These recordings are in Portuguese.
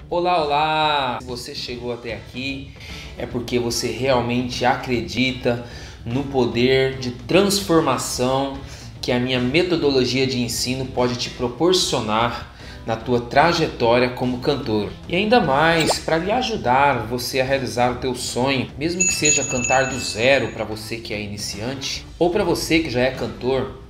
Olá, olá! Se você chegou até aqui é porque você realmente acredita no poder de transformação que a minha metodologia de ensino pode te proporcionar na tua trajetória como cantor. E ainda mais para lhe ajudar você a realizar o teu sonho, mesmo que seja cantar do zero para você que é iniciante ou para você que já é cantor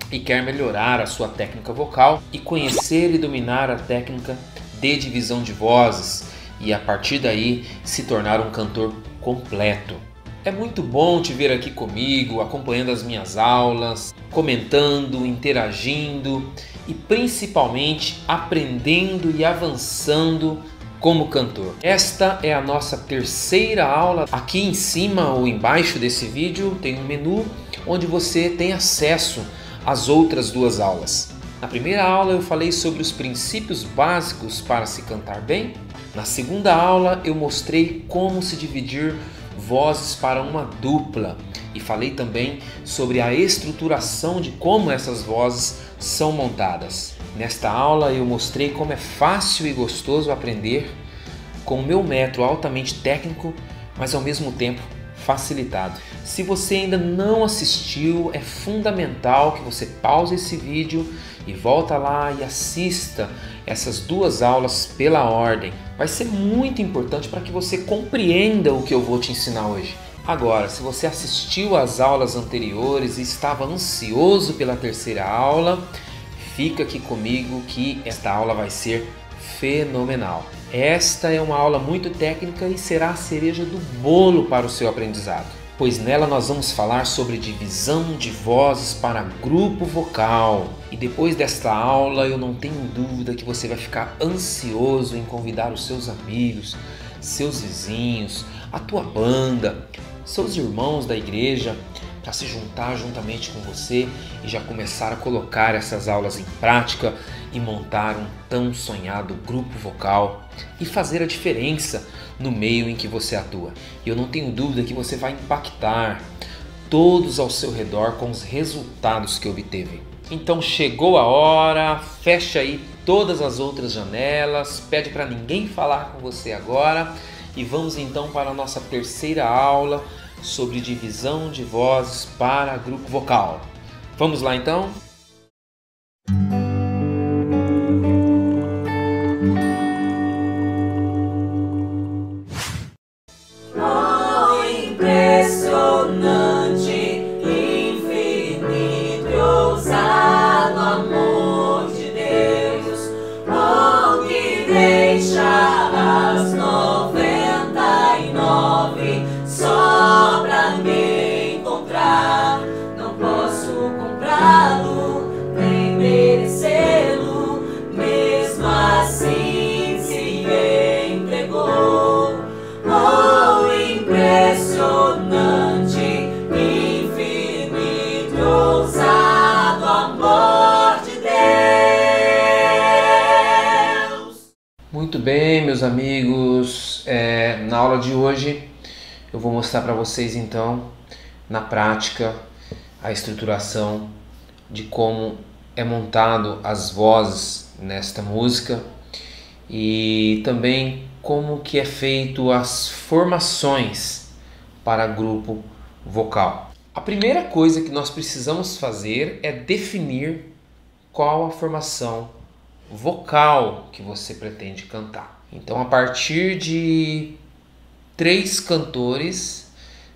e quer melhorar a sua técnica vocal e conhecer e dominar a técnica de divisão de vozes e a partir daí se tornar um cantor completo. É muito bom te ver aqui comigo, acompanhando as minhas aulas, comentando, interagindo e principalmente aprendendo e avançando como cantor. Esta é a nossa terceira aula. Aqui em cima ou embaixo desse vídeo tem um menu onde você tem acesso às outras duas aulas. Na primeira aula eu falei sobre os princípios básicos para se cantar bem. Na segunda aula eu mostrei como se dividir vozes para uma dupla e falei também sobre a estruturação de como essas vozes são montadas. Nesta aula eu mostrei como é fácil e gostoso aprender com o meu método altamente técnico, mas ao mesmo tempo facilitado. Se você ainda não assistiu, é fundamental que você pause esse vídeo e volta lá e assista essas duas aulas pela ordem. Vai ser muito importante para que você compreenda o que eu vou te ensinar hoje. Agora, se você assistiu às aulas anteriores e estava ansioso pela terceira aula, fica aqui comigo que esta aula vai ser fenomenal. Esta é uma aula muito técnica e será a cereja do bolo para o seu aprendizado, pois nela nós vamos falar sobre divisão de vozes para grupo vocal. E depois desta aula eu não tenho dúvida que você vai ficar ansioso em convidar os seus amigos, seus vizinhos, a tua banda, seus irmãos da igreja para se juntar juntamente com você e já começar a colocar essas aulas em prática e montar um tão sonhado grupo vocal e fazer a diferença no meio em que você atua. E eu não tenho dúvida que você vai impactar todos ao seu redor com os resultados que obteve. Então chegou a hora, fecha aí todas as outras janelas, pede para ninguém falar com você agora e vamos então para a nossa terceira aula sobre divisão de vozes para grupo vocal. Vamos lá então? Muito bem, meus amigos, na aula de hoje eu vou mostrar para vocês então, na prática, a estruturação de como é montado as vozes nesta música e também como que é feito as formações para grupo vocal. A primeira coisa que nós precisamos fazer é definir qual a formação vocal que você pretende cantar. Então, a partir de 3 cantores,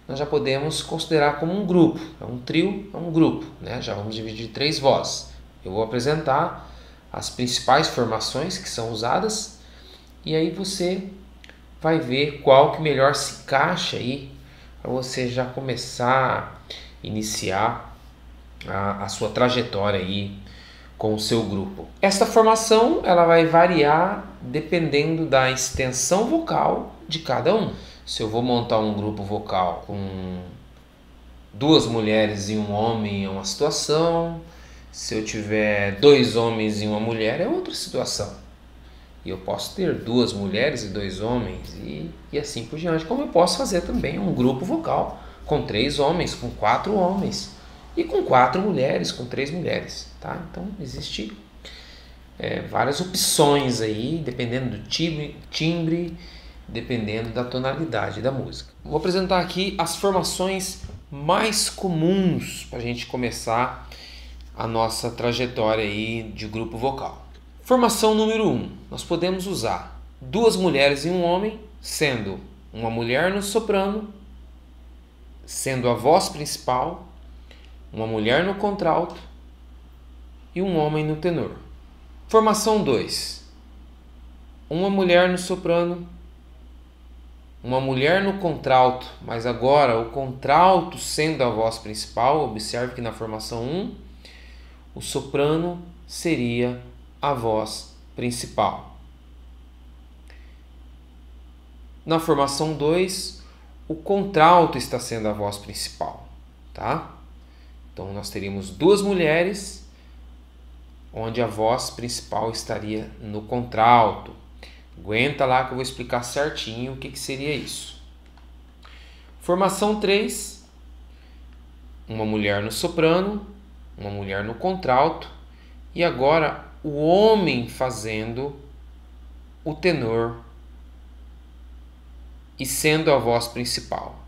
nós já podemos considerar como um grupo. É um trio, é um grupo, né? Já vamos dividir 3 vozes. Eu vou apresentar as principais formações que são usadas e aí você vai ver qual que melhor se encaixa aí para você já começar a iniciar a sua trajetória aí com o seu grupo. Esta formação ela vai variar dependendo da extensão vocal de cada um. Se eu vou montar um grupo vocal com 2 mulheres e um homem é uma situação, se eu tiver 2 homens e uma mulher é outra situação. E eu posso ter 2 mulheres e 2 homens e assim por diante, como eu posso fazer também um grupo vocal com 3 homens, com 4 homens e com 4 mulheres, com 3 mulheres, tá? Então existe várias opções aí, dependendo do timbre, dependendo da tonalidade da música. Vou apresentar aqui as formações mais comuns para a gente começar a nossa trajetória aí de grupo vocal. Formação número 1, nós podemos usar 2 mulheres e um homem, sendo uma mulher no soprano, sendo a voz principal, uma mulher no contralto e um homem no tenor. Formação 2, uma mulher no soprano, uma mulher no contralto, mas agora o contralto sendo a voz principal. Observe que na formação 1, o soprano seria a voz principal. Na formação 2, o contralto está sendo a voz principal, tá? Então nós teríamos 2 mulheres, onde a voz principal estaria no contralto. Aguenta lá que eu vou explicar certinho o que seria isso. Formação 3, uma mulher no soprano, uma mulher no contralto e agora o homem fazendo o tenor e sendo a voz principal.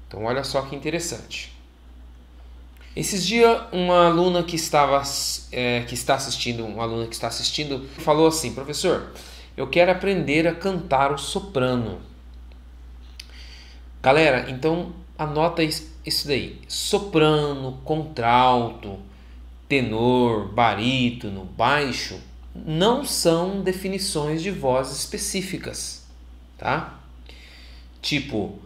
Então olha só que interessante. Esses dias uma aluna que está assistindo falou assim: professor, eu quero aprender a cantar o soprano. Galera, então anota isso daí: soprano, contralto, tenor, barítono, baixo não são definições de vozes específicas, tá? Tipo,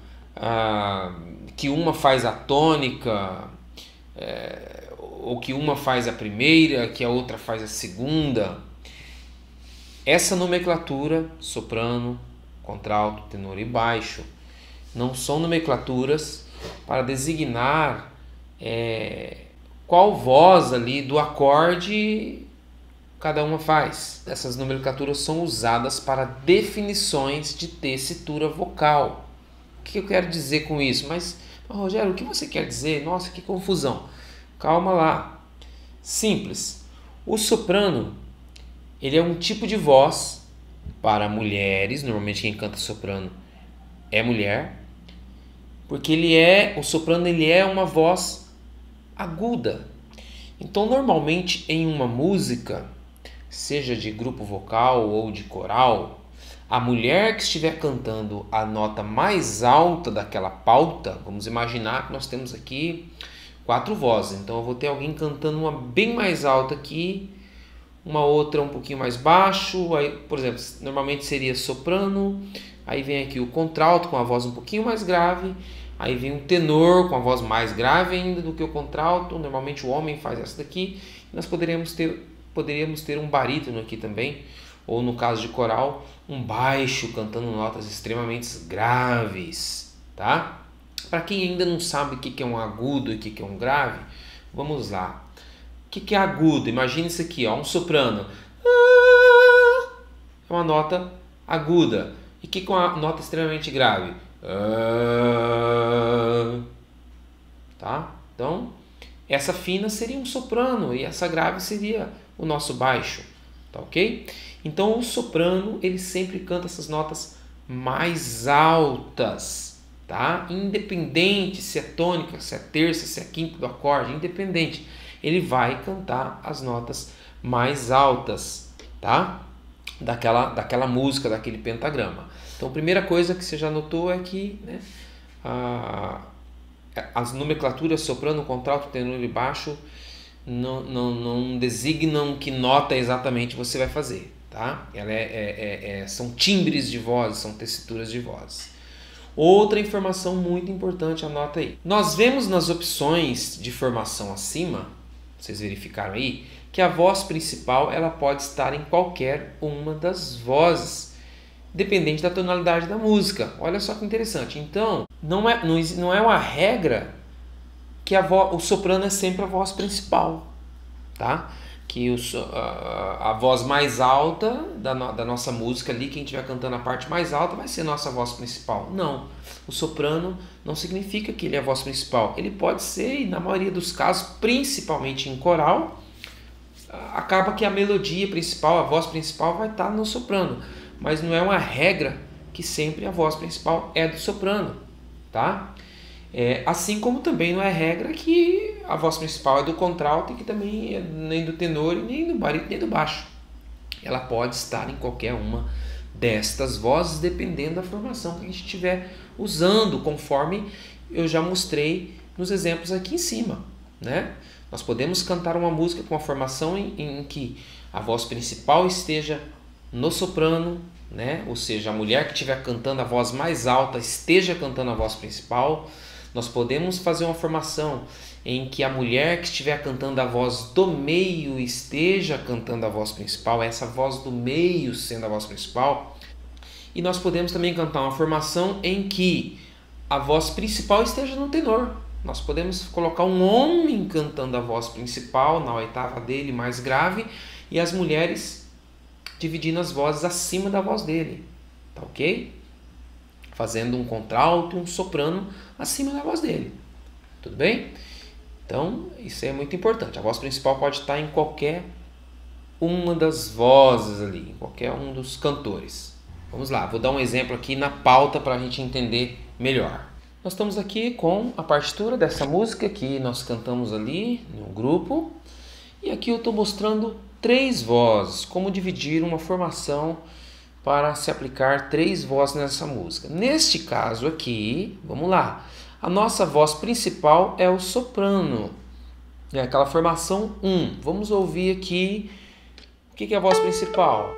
que uma faz a tônica, ou que uma faz a primeira, que a outra faz a segunda. Essa nomenclatura, soprano, contralto, tenor e baixo, não são nomenclaturas para designar qual voz ali do acorde cada uma faz. Essas nomenclaturas são usadas para definições de tessitura vocal. O que eu quero dizer com isso? Mas Rogério, o que você quer dizer? Nossa, que confusão. Calma lá. Simples. O soprano, ele é um tipo de voz para mulheres. Normalmente quem canta soprano é mulher. Porque o soprano ele é uma voz aguda. Então, normalmente em uma música, seja de grupo vocal ou de coral, a mulher que estiver cantando a nota mais alta daquela pauta, vamos imaginar que nós temos aqui 4 vozes. Então eu vou ter alguém cantando uma bem mais alta aqui, uma outra um pouquinho mais baixo. Aí, por exemplo, normalmente seria soprano, aí vem aqui o contralto com a voz um pouquinho mais grave, aí vem um tenor com a voz mais grave ainda do que o contralto. Normalmente o homem faz essa daqui. Nós poderíamos ter um barítono aqui também, ou no caso de coral, um baixo cantando notas extremamente graves, tá? Para quem ainda não sabe o que é um agudo e o que é um grave, vamos lá. O que é agudo? Imagine isso aqui, ó, um soprano. É uma nota aguda. E o que é uma nota extremamente grave? Tá? Então, essa fina seria um soprano e essa grave seria o nosso baixo, tá ok? Então o soprano ele sempre canta essas notas mais altas, tá? Independente se é tônica, se é terça, se é quinta do acorde, independente, ele vai cantar as notas mais altas, tá? Daquela música, daquele pentagrama. Então a primeira coisa que você já notou é que, né, as nomenclaturas soprano, contralto, tenor e baixo não designam que nota exatamente você vai fazer, tá? São timbres de voz, são tessituras de voz. Outra informação muito importante, anota aí. Nós vemos nas opções de formação acima, vocês verificaram aí, que a voz principal ela pode estar em qualquer uma das vozes, dependente da tonalidade da música. Olha só que interessante. Então, não é uma regra que o soprano é sempre a voz principal, tá? Que a voz mais alta da nossa música ali, quem estiver cantando a parte mais alta, vai ser nossa voz principal. Não, o soprano não significa que ele é a voz principal. Ele pode ser, e na maioria dos casos, principalmente em coral, acaba que a melodia principal, a voz principal vai estar no soprano, mas não é uma regra que sempre a voz principal é do soprano, tá? Assim como também não é regra que a voz principal é do contralto e que também é nem do tenor, nem do barítono, nem do baixo. Ela pode estar em qualquer uma destas vozes, dependendo da formação que a gente estiver usando, conforme eu já mostrei nos exemplos aqui em cima, né? Nós podemos cantar uma música com a formação em que a voz principal esteja no soprano, né? Ou seja, a mulher que estiver cantando a voz mais alta esteja cantando a voz principal. Nós podemos fazer uma formação em que a mulher que estiver cantando a voz do meio esteja cantando a voz principal, essa voz do meio sendo a voz principal. E nós podemos também cantar uma formação em que a voz principal esteja no tenor. Nós podemos colocar um homem cantando a voz principal na oitava dele, mais grave, e as mulheres dividindo as vozes acima da voz dele, tá ok? Fazendo um contralto e um soprano acima da voz dele, tudo bem? Então, isso é muito importante. A voz principal pode estar em qualquer uma das vozes ali, em qualquer um dos cantores. Vamos lá, vou dar um exemplo aqui na pauta para a gente entender melhor. Nós estamos aqui com a partitura dessa música que nós cantamos ali no grupo. E aqui eu estou mostrando 3 vozes, como dividir uma formação para se aplicar 3 vozes nessa música. Neste caso aqui, vamos lá, a nossa voz principal é o soprano, é aquela formação 1. Vamos ouvir aqui o que é a voz principal.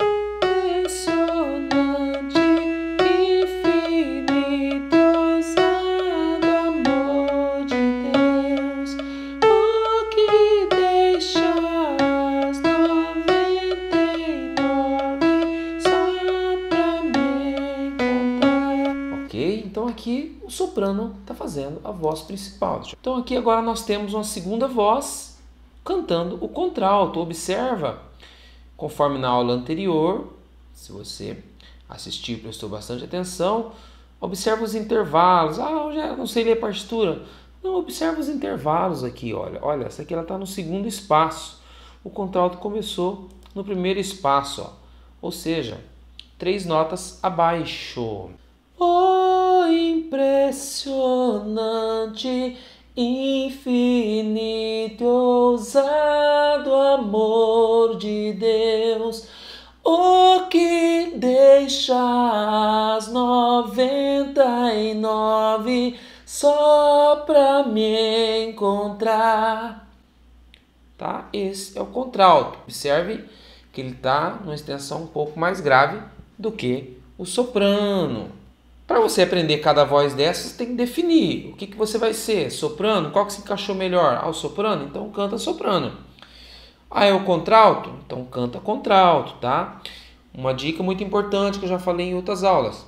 Então aqui o soprano está fazendo a voz principal. Então aqui agora nós temos uma segunda voz cantando o contralto. Observa, conforme na aula anterior, se você assistiu e prestou bastante atenção, observa os intervalos. Eu já não sei ler partitura. Não, observa os intervalos aqui, olha, essa aqui ela está no segundo espaço. O contralto começou no primeiro espaço, ou seja, 3 notas abaixo. Oh, impressionante, infinito, ousado amor de Deus, o que deixa as 99 só pra me encontrar. Tá? Esse é o contralto. Observe que ele está numa extensão um pouco mais grave do que o soprano. Para você aprender cada voz dessas, tem que definir o que você vai ser. Soprano? Qual que se encaixou melhor? O soprano? Então canta soprano. É o contralto? Então canta contralto, tá? Uma dica muito importante que eu já falei em outras aulas.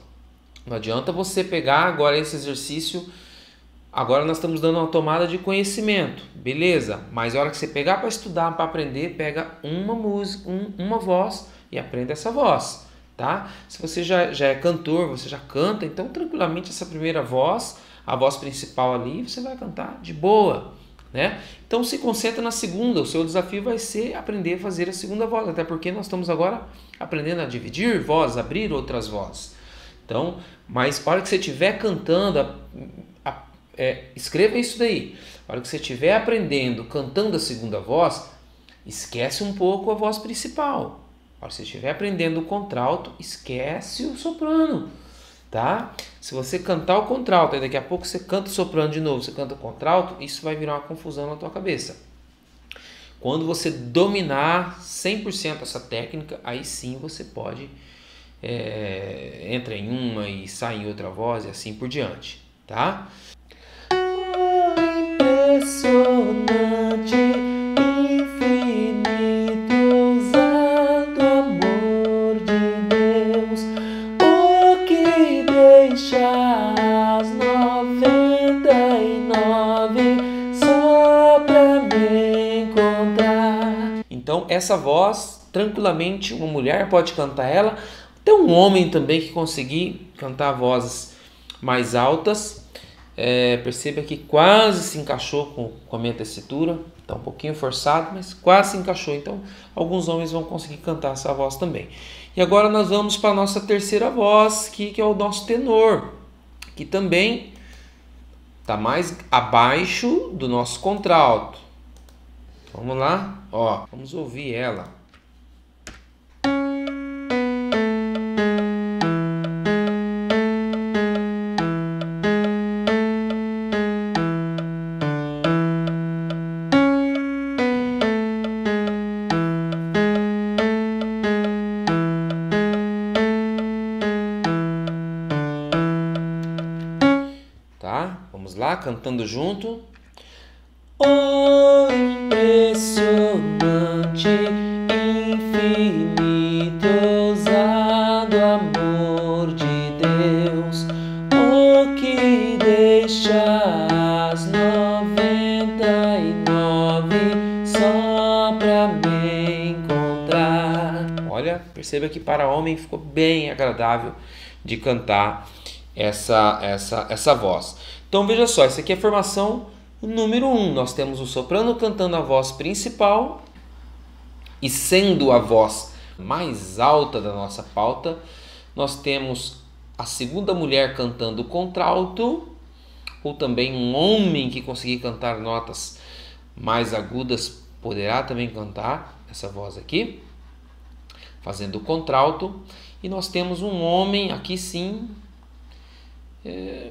Não adianta você pegar agora esse exercício. Agora nós estamos dando uma tomada de conhecimento, beleza? Mas a hora que você pegar para estudar, para aprender, pega uma música, uma voz e aprenda essa voz. Tá? Se você já é cantor, você já canta, então tranquilamente essa primeira voz, a voz principal ali, você vai cantar de boa, né? Então se concentra na segunda, o seu desafio vai ser aprender a fazer a segunda voz, até porque nós estamos agora aprendendo a dividir vozes, abrir outras vozes. Então, mas a hora que você estiver cantando, escreva isso daí. A hora que você estiver aprendendo, cantando a segunda voz, esquece um pouco a voz principal. Se você estiver aprendendo o contralto, esquece o soprano, tá? Se você cantar o contralto e daqui a pouco você canta o soprano de novo, você canta o contralto, isso vai virar uma confusão na tua cabeça. Quando você dominar 100% essa técnica, aí sim você pode entra em uma e sai em outra voz e assim por diante, tá? Impressionante, infinito, ousado amor de Deus, o que deixa as 99 só pra me encontrar. Então essa voz, tranquilamente, uma mulher pode cantar ela, até um homem também que conseguir cantar vozes mais altas. Perceba que quase se encaixou com a minha tessitura, Tá um pouquinho forçado, mas quase se encaixou. Então, alguns homens vão conseguir cantar essa voz também. E agora nós vamos para a nossa terceira voz, que é o nosso tenor, que também está mais abaixo do nosso contralto. Vamos lá? Ó, vamos ouvir ela. Tá? Vamos lá, cantando junto. Oh, impressionante, infinito, ousado amor de Deus, o que deixa as 99 só pra me encontrar. Olha, perceba que para homem ficou bem agradável de cantar essa voz. Então veja só, essa aqui é a formação número 1. Nós temos o soprano cantando a voz principal e sendo a voz mais alta da nossa pauta. Nós temos a segunda mulher cantando o contralto, ou também um homem que conseguir cantar notas mais agudas poderá também cantar essa voz aqui, fazendo o contralto. E nós temos um homem aqui sim.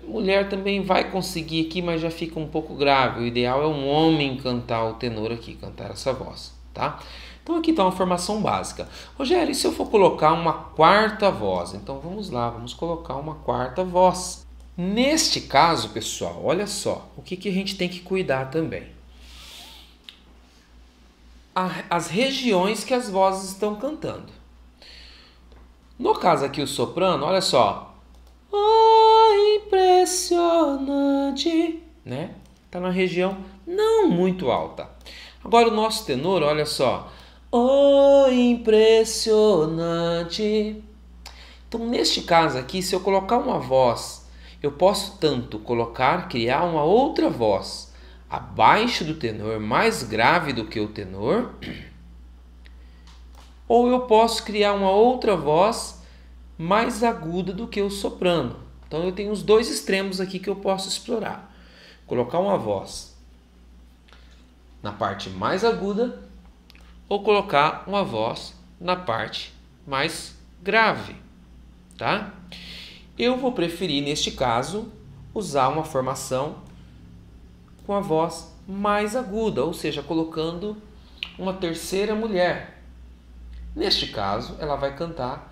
Mulher também vai conseguir aqui, mas já fica um pouco grave. O ideal é um homem cantar o tenor aqui, cantar essa voz, tá? Então aqui está uma formação básica. Rogério, e se eu for colocar uma quarta voz? Então vamos lá, vamos colocar uma quarta voz. Neste caso, pessoal, olha só, o que a gente tem que cuidar também. As regiões que as vozes estão cantando. No caso aqui o soprano, olha só. Impressionante, né? Tá na região não muito alta. Agora o nosso tenor, olha só. Oh, impressionante. Então, neste caso aqui, se eu colocar uma voz, eu posso tanto criar uma outra voz abaixo do tenor, mais grave do que o tenor, ou eu posso criar uma outra voz mais aguda do que o soprano. Então eu tenho os dois extremos aqui que eu posso explorar. Colocar uma voz na parte mais aguda ou colocar uma voz na parte mais grave, tá? Eu vou preferir, neste caso, usar uma formação com a voz mais aguda, ou seja, colocando uma terceira mulher. Neste caso, ela vai cantar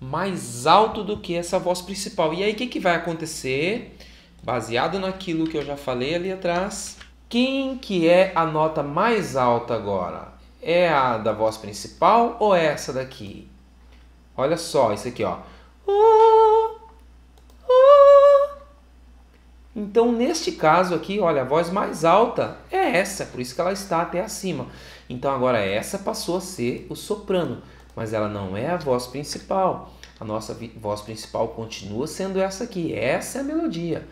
mais alto do que essa voz principal. E aí o que vai acontecer? Baseado naquilo que eu já falei ali atrás, quem que é a nota mais alta agora? É a da voz principal ou é essa daqui? Olha só, isso aqui, ó. Então, neste caso aqui, olha, a voz mais alta é essa, por isso que ela está até acima. Então, agora essa passou a ser o soprano, mas ela não é a voz principal. A nossa voz principal continua sendo essa aqui. Essa é a melodia.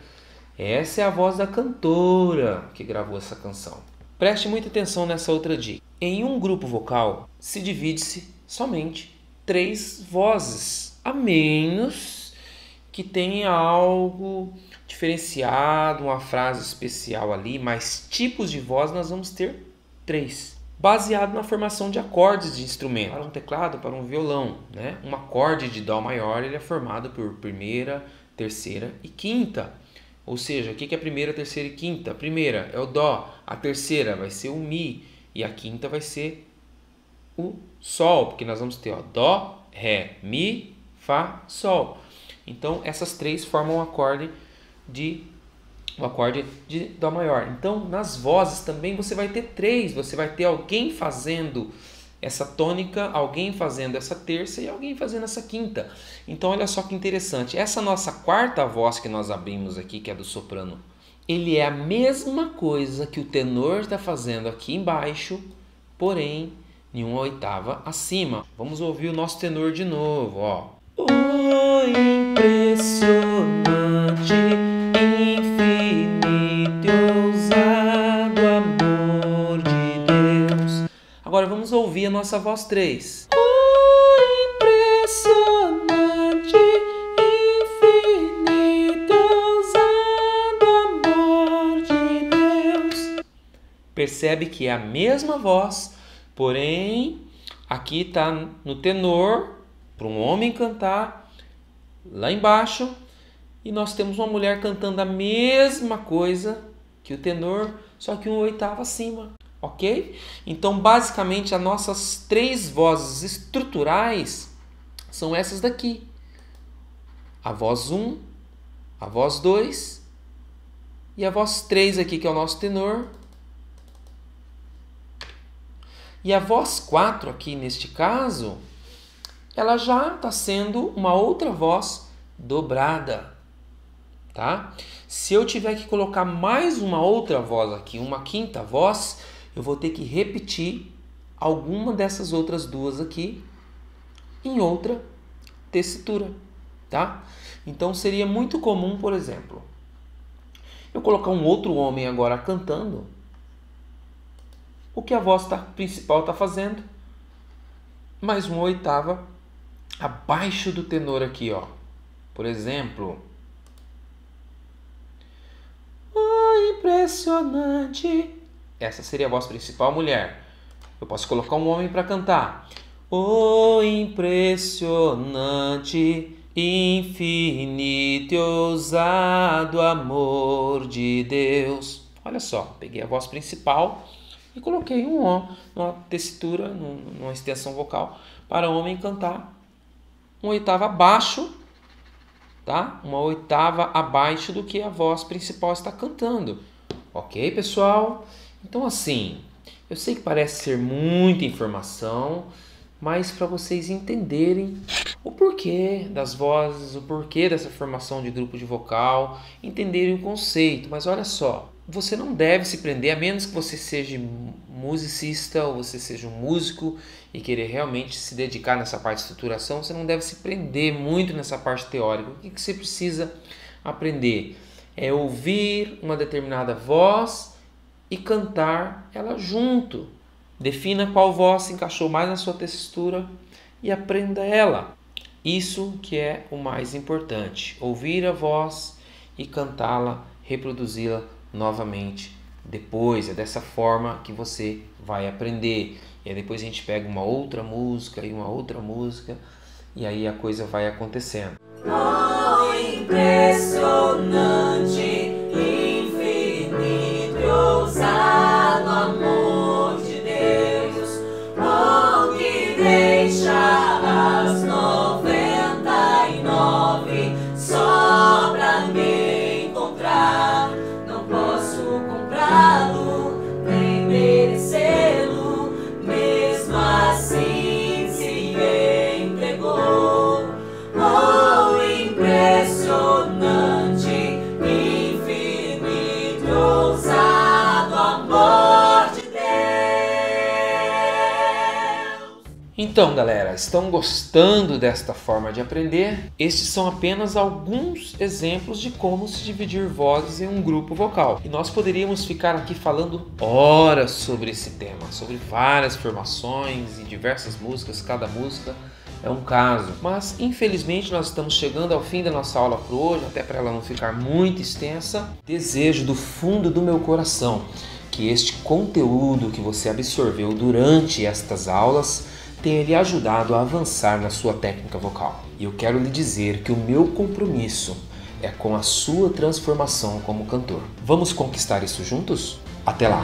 Essa é a voz da cantora que gravou essa canção. Preste muita atenção nessa outra dica. Em um grupo vocal, se divide-se somente 3 vozes, a menos que tenha algo diferenciado, uma frase especial ali, mas tipos de voz nós vamos ter 3. Baseado na formação de acordes de instrumento. Para um teclado, para um violão, né? Um acorde de Dó maior ele é formado por primeira, terceira e quinta. Ou seja, o que é primeira, terceira e quinta? A primeira é o Dó, a terceira vai ser o Mi e a quinta vai ser o Sol, porque nós vamos ter Dó, Ré, Mi, Fá, Sol. Então essas 3 formam um acorde de Dó maior. Então, nas vozes também você vai ter 3. Você vai ter alguém fazendo essa tônica, alguém fazendo essa terça e alguém fazendo essa quinta. Então, olha só que interessante. Essa nossa quarta voz que nós abrimos aqui, que é do soprano, ele é a mesma coisa que o tenor está fazendo aqui embaixo, porém, em uma oitava acima. Vamos ouvir o nosso tenor de novo, ó. Oh, impressionante, infinito, ousado amor de a nossa voz 3. Oh, impressionante, infinito, ousado amor de Deus. Percebe que é a mesma voz, porém aqui está no tenor, para um homem cantar lá embaixo, e nós temos uma mulher cantando a mesma coisa que o tenor, só que uma oitava acima, ok? Então, basicamente, as nossas 3 vozes estruturais são essas daqui. A voz 1, a voz 2 e a voz 3 aqui, que é o nosso tenor. E a voz 4 aqui, neste caso, ela já está sendo uma outra voz dobrada, tá? Se eu tiver que colocar mais uma outra voz aqui, uma quinta voz, eu vou ter que repetir alguma dessas outras duas aqui em outra tessitura, tá? Então seria muito comum, por exemplo, eu colocar um outro homem agora cantando o que a voz principal está fazendo, mais uma oitava abaixo do tenor aqui, ó. Por exemplo, oh, impressionante. Essa seria a voz principal, mulher. Eu posso colocar um homem para cantar. Oh, impressionante, infinito e ousado amor de Deus. Olha só, peguei a voz principal e coloquei uma tessitura, numa extensão vocal para o homem cantar uma oitava abaixo, tá? Uma oitava abaixo do que a voz principal está cantando. Ok, pessoal? Então, assim, eu sei que parece ser muita informação, mas para vocês entenderem o porquê das vozes, o porquê dessa formação de grupo de vocal, entenderem o conceito. Mas olha só, você não deve se prender, a menos que você seja musicista ou você seja um músico e querer realmente se dedicar nessa parte de estruturação, você não deve se prender muito nessa parte teórica. O que você precisa aprender? É ouvir uma determinada voz e cantar ela junto. Defina qual voz se encaixou mais na sua textura e aprenda ela. Isso que é o mais importante. Ouvir a voz e cantá-la, reproduzi-la novamente depois. É dessa forma que você vai aprender. E aí depois a gente pega uma outra música e uma outra música e aí a coisa vai acontecendo. Oh, impressionante, infinito e ousado amor de Deus, oh, que deixa as 99 só pra me encontrar. Não posso comprá-lo, nem merecê-lo, mesmo assim se entregou. Oh, impressionante, infinito, ousado amor de Deus. Então, galera, estão gostando desta forma de aprender? Estes são apenas alguns exemplos de como se dividir vozes em um grupo vocal. E nós poderíamos ficar aqui falando horas sobre esse tema, sobre várias formações e diversas músicas, cada música é um caso. Mas, infelizmente, nós estamos chegando ao fim da nossa aula por hoje, até para ela não ficar muito extensa. Desejo do fundo do meu coração que este conteúdo que você absorveu durante estas aulas tenha lhe ajudado a avançar na sua técnica vocal. E eu quero lhe dizer que o meu compromisso é com a sua transformação como cantor. Vamos conquistar isso juntos? Até lá!